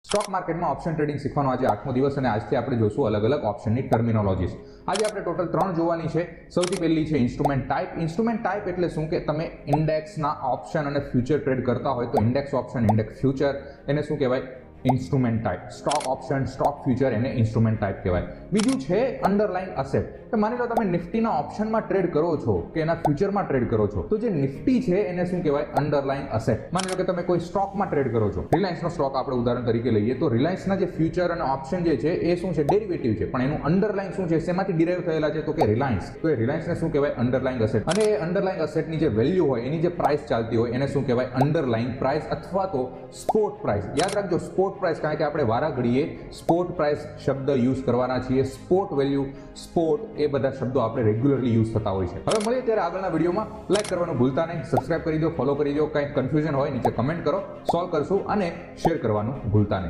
Stock માર્કેટમાં option trading શીખવાનો આજે 8મો દિવસ અને આજથી આપણે જોશું અલગ અલગ ઓપ્શનની ટર્મિનોલોજીસ. આજે આપણે ટોટલ 3 જોવાની છે. સૌથી પહેલી છે ઇન્સ્ટ્રુમેન્ટ ટાઈપ. ઇન્સ્ટ્રુમેન્ટ ટાઈપ એટલે શું કે તમે ઇન્ડેક્સના ઓપ્શન અને ફ્યુચર ટ્રેડ કરતા હોય તો ઇન્ડેક્સ ઓપ્શન, ઇન્ડેક્સ ફ્યુચર એને શું કહેવાય? Instrument type. Stock option, stock future એને ઇન્સ્ટ્રુમેન્ટ ટાઈપ કહેવાય. બીજું છે અન્ડરલાઇંગ અસેટ. તો માની લો તમે નિફ્ટીના ઓપ્શનમાં ટ્રેડ કરો છો કે એના ફ્યુચરમાં ટ્રેડ કરો છો તો જે નિફ્ટી છે એને શું કહેવાય? Underlying asset. માની લો કે તમે કોઈ સ્ટોકમાં ટ્રેડ કરો છો, રિલાયન્સનો સ્ટોક આપણે ઉદાહરણ તરીકે લઈએ તો રિલાયન્સના જે ફ્યુચર અને ઓપ્શન જે છે એ શું છે? ડેરિવેટિવ છે, પણ એનું અન્ડરલાઇંગ શું છે? શેમાંથી ડિરાઈવ થયેલા છે? તો કે રિલાયન્સ. તો એ રિલાયન્સને શું કહેવાય? Underlying asset. અને એ અન્ડરલાઇંગ અસેટની જે વેલ્યુ હોય, એની જે પ્રાઇસ ચાલતી હોય એને શું કહેવાય? અન્ડરલાઇંગ પ્રાઇસ અથવા તો સ્પોટ પ્રાઇસ. યાદ રાખજો સ્પોટ પ્રાઇસ, કારણ કે આપણે વારા ઘડીએ સ્પોટ પ્રાઇસ શબ્દ યુઝ કરવાના છીએ. સ્પોટ વેલ્યુ, સ્પોટ, એ બધા શબ્દો આપણે રેગ્યુલરલી યુઝ થતા હોય છે. હવે મળીએ ત્યારે આગળના વિડીયોમાં. લાઈક કરવાનું ભૂલતા નહીં, સબસ્ક્રાઇબ કરી દો, ફોલો કરી દો. કંઈ કન્ફ્યુઝન હોય નીચે કમેન્ટ કરો, સોલ્વ કરશું, અને શેર કરવાનું ભૂલતા નહીં.